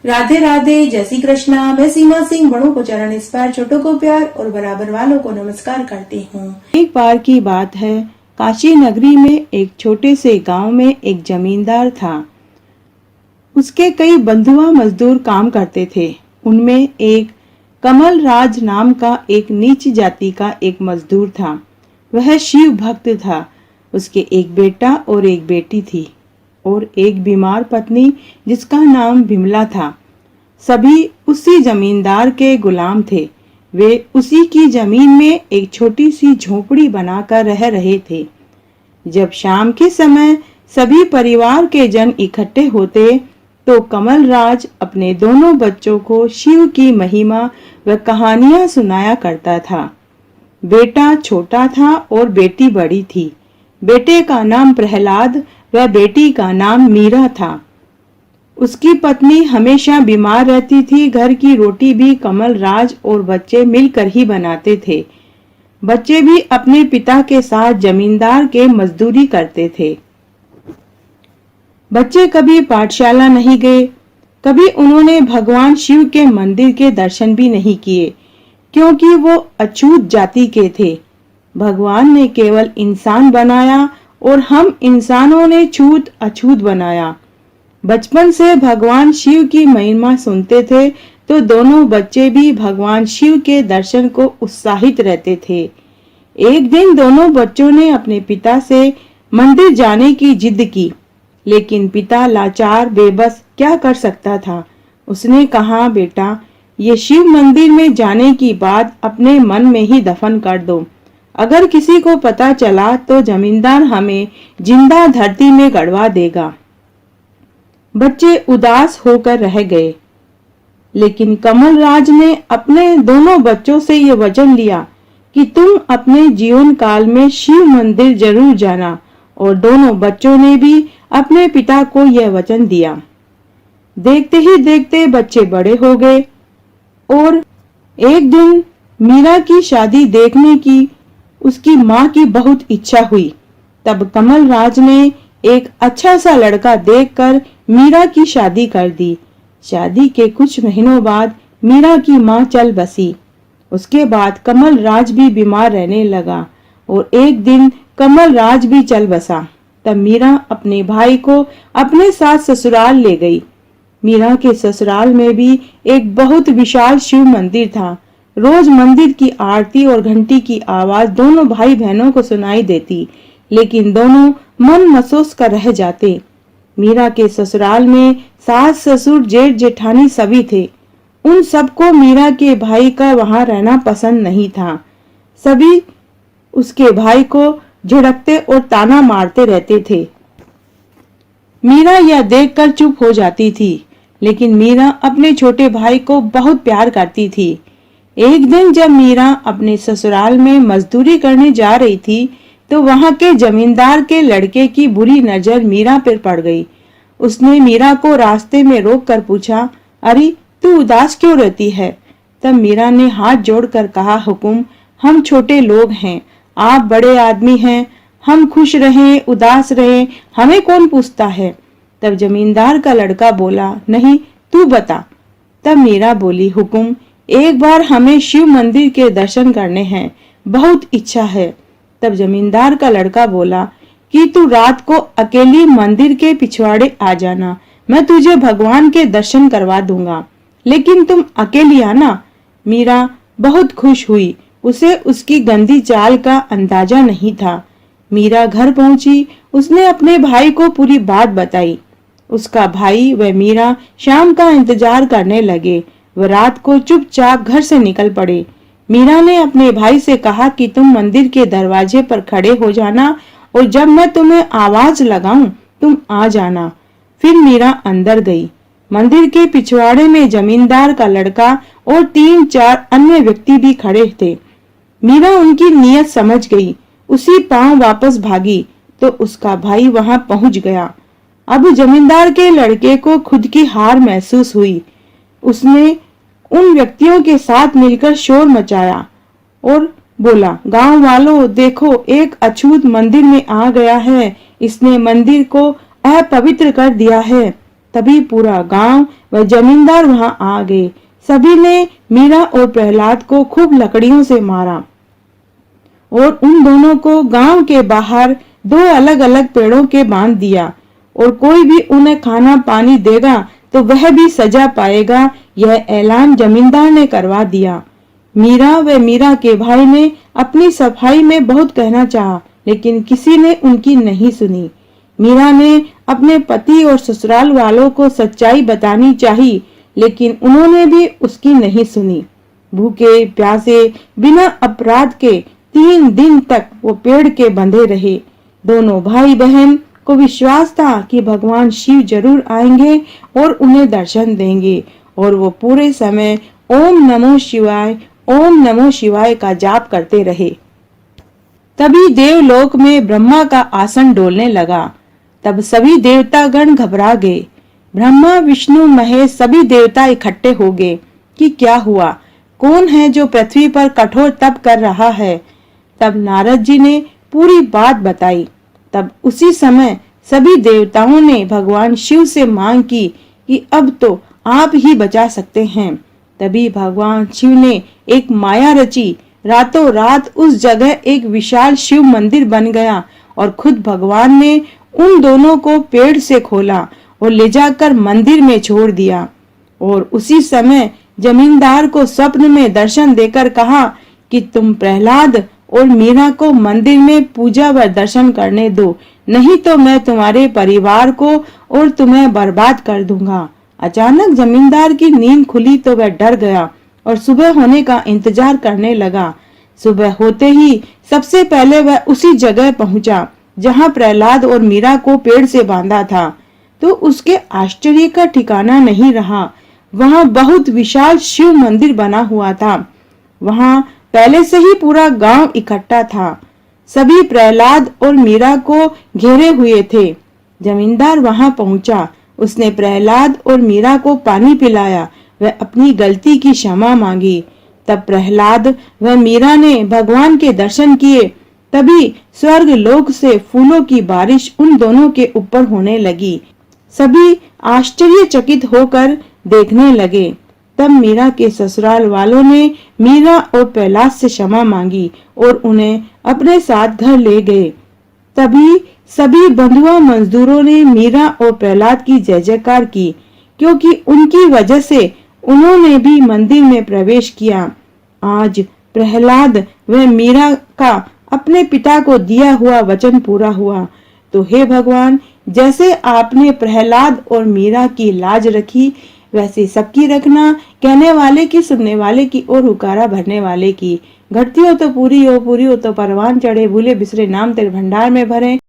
राधे राधे, जय श्री कृष्णा। मैं सीमा सिंह बड़ों को चरण स्पर्श, छोटों को प्यार और बराबर वालों को नमस्कार करती हूँ। एक बार की बात है, काशी नगरी में एक छोटे से गांव में एक जमींदार था। उसके कई बंधुआ मजदूर काम करते थे। उनमें एक कमल राज नाम का एक नीच जाति का एक मजदूर था। वह शिव भक्त था। उसके एक बेटा और एक बेटी थी और एक बीमार पत्नी जिसका नाम विमला था। सभी उसी जमींदार के गुलाम थे। वे उसी की जमीन में एक छोटी सी झोपड़ी बनाकर रह रहे थे। जब शाम के समय सभी परिवार के जन इकट्ठे होते तो कमल राज अपने दोनों बच्चों को शिव की महिमा व कहानियां सुनाया करता था। बेटा छोटा था और बेटी बड़ी थी। बेटे का नाम प्रहलाद व बेटी का नाम मीरा था। उसकी पत्नी हमेशा बीमार रहती थी। घर की रोटी भी कमल राज और बच्चे मिलकर ही बनाते थे। बच्चे भी अपने पिता के साथ जमींदार के मजदूरी करते थे। बच्चे कभी पाठशाला नहीं गए। कभी उन्होंने भगवान शिव के मंदिर के दर्शन भी नहीं किए, क्योंकि वो अछूत जाति के थे। भगवान ने केवल इंसान बनाया और हम इंसानों ने छूत अछूत बनाया। बचपन से भगवान शिव की महिमा सुनते थे तो दोनों बच्चे भी भगवान शिव के दर्शन को उत्साहित रहते थे। एक दिन दोनों बच्चों ने अपने पिता से मंदिर जाने की जिद की, लेकिन पिता लाचार बेबस क्या कर सकता था। उसने कहा, बेटा, ये शिव मंदिर में जाने की बात अपने मन में ही दफन कर दो। अगर किसी को पता चला तो जमींदार हमें जिंदा धरती में गड़वा देगा। बच्चे उदास होकर रह गए, लेकिन कमल राज ने अपने दोनों बच्चों से ये वचन लिया कि तुम अपने जीवन काल में शिव मंदिर जरूर जाना। और दोनों बच्चों ने भी अपने पिता को यह वचन दिया। देखते ही देखते बच्चे बड़े हो गए और एक दिन मीरा की शादी देखने की उसकी माँ की बहुत इच्छा हुई। तब कमल राज ने एक अच्छा सा लड़का देखकर मीरा की शादी कर दी। शादी के कुछ महीनों बाद मीरा की माँ चल बसी। उसके बाद कमल राज भी बीमार रहने लगा और एक दिन कमल राज भी चल बसा। तब मीरा अपने भाई को अपने साथ ससुराल ले गई। मीरा के ससुराल में भी एक बहुत विशाल शिव मंदिर था। रोज मंदिर की आरती और घंटी की आवाज दोनों भाई बहनों को सुनाई देती, लेकिन दोनों मन महसूस कर रह जाते। मीरा के ससुराल में सास ससुर जेठ जेठानी सभी थे। उन सबको मीरा के भाई का वहां रहना पसंद नहीं था। सभी उसके भाई को झिड़कते और ताना मारते रहते थे। मीरा यह देखकर चुप हो जाती थी, लेकिन मीरा अपने छोटे भाई को बहुत प्यार करती थी। एक दिन जब मीरा अपने ससुराल में मजदूरी करने जा रही थी तो वहां के जमींदार के लड़के की बुरी नजर मीरा पर पड़ गई। उसने मीरा को रास्ते में रोककर पूछा, अरे तू उदास क्यों रहती है? तब मीरा ने हाथ जोड़कर कहा, हुकुम, हम छोटे लोग हैं, आप बड़े आदमी हैं, हम खुश रहें उदास रहें हमें कौन पूछता है। तब जमींदार का लड़का बोला, नहीं तू बता। तब मीरा बोली, हुकुम, एक बार हमें शिव मंदिर के दर्शन करने हैं, बहुत इच्छा है। तब जमींदार का लड़का बोला कि तू रात को अकेली मंदिर के पिछवाड़े आ जाना, मैं तुझे भगवान के दर्शन करवा दूंगा, लेकिन तुम अकेली आना। मीरा बहुत खुश हुई। उसे उसकी गंदी चाल का अंदाजा नहीं था। मीरा घर पहुंची। उसने अपने भाई को पूरी बात बताई। उसका भाई व मीरा शाम का इंतजार करने लगे। वह रात को चुपचाप घर से निकल पड़े। मीरा ने अपने भाई से कहा कि तुम मंदिर के दरवाजे पर खड़े हो जाना और जब मैं तुम्हें आवाज लगाऊं तुम आ जाना। फिर मीरा अंदर गई। मंदिर के पिछवाड़े में जमींदार का लड़का और 3-4 अन्य व्यक्ति भी खड़े थे। मीरा उनकी नीयत समझ गई। उसी पांव वापस भागी तो उसका भाई वहां पहुंच गया। अब जमींदार के लड़के को खुद की हार महसूस हुई। उसने उन व्यक्तियों के साथ मिलकर शोर मचाया और बोला, गांव वालों देखो, एक अछूत मंदिर में आ गया है। इसने मंदिर को अपवित्र कर दिया है। तभी पूरा गांव व जमींदार वहां आ गए। सभी ने मीरा और प्रहलाद को खूब लकड़ियों से मारा और उन दोनों को गांव के बाहर दो अलग अलग पेड़ों के बांध दिया, और कोई भी उन्हें खाना पानी देगा तो वह भी सजा पाएगा, यह ऐलान जमींदार ने करवा दिया। मीरा व मीरा के भाई ने अपनी सफाई में बहुत कहना चाहा, लेकिन किसी ने उनकी नहीं सुनी। मीरा ने अपने पति और ससुराल वालों को सच्चाई बतानी चाहिए, लेकिन उन्होंने भी उसकी नहीं सुनी। भूखे प्यासे बिना अपराध के 3 दिन तक वो पेड़ के बंधे रहे। दोनों भाई बहन को विश्वास था कि भगवान शिव जरूर आएंगे और उन्हें दर्शन देंगे, और वो पूरे समय ओम नमो शिवाय का जाप करते रहे। तभी देवलोक में ब्रह्मा का आसन डोलने लगा। तब सभी देवतागण घबरा गए। ब्रह्मा विष्णु महेश सभी देवता इकट्ठे हो गए कि क्या हुआ, कौन है जो पृथ्वी पर कठोर तप कर रहा है। तब नारद जी ने पूरी बात बताई। तब उसी समय सभी देवताओं ने भगवान शिव से मांग की कि अब तो आप ही बचा सकते हैं। तभी भगवान शिव ने एक माया रची। रातों रात उस जगह एक विशाल शिव मंदिर बन गया, और खुद भगवान ने उन दोनों को पेड़ से खोला और ले जाकर मंदिर में छोड़ दिया। और उसी समय जमींदार को स्वप्न में दर्शन देकर कहा कि तुम प्रहलाद और मीरा को मंदिर में पूजा व दर्शन करने दो, नहीं तो मैं तुम्हारे परिवार को और तुम्हें बर्बाद कर दूंगा। अचानक जमींदार की नींद खुली तो वह डर गया और सुबह होने का इंतजार करने लगा। सुबह होते ही सबसे पहले वह उसी जगह पहुंचा जहां प्रहलाद और मीरा को पेड़ से बांधा था, तो उसके आश्चर्य का ठिकाना नहीं रहा। वहां बहुत विशाल शिव मंदिर बना हुआ था। वहां पहले से ही पूरा गांव इकट्ठा था। सभी प्रहलाद और मीरा को घेरे हुए थे। जमींदार वहां पहुंचा। उसने प्रहलाद और मीरा को पानी पिलाया, वह अपनी गलती की क्षमा मांगी। तब प्रहलाद व मीरा ने भगवान के दर्शन किए। तभी स्वर्ग लोक से फूलों की बारिश उन दोनों के ऊपर होने लगी। सभी आश्चर्यचकित होकर देखने लगे। तब मीरा के ससुराल वालों ने मीरा और प्रहलाद से क्षमा मांगी और उन्हें अपने साथ घर ले गए। तभी सभी बंधुआ मजदूरों ने मीरा और प्रहलाद की जय जयकार की, क्योंकि उनकी वजह से उन्होंने भी मंदिर में प्रवेश किया। आज प्रहलाद व मीरा का अपने पिता को दिया हुआ वचन पूरा हुआ। तो हे भगवान, जैसे आपने प्रहलाद और मीरा की लाज रखी, वैसे सबकी रखना, कहने वाले की, सुनने वाले की और हुकारा भरने वाले की। घटती हो तो पूरी हो तो परवान चढ़े, भूले बिसरे नाम तेरे भंडार में भरे।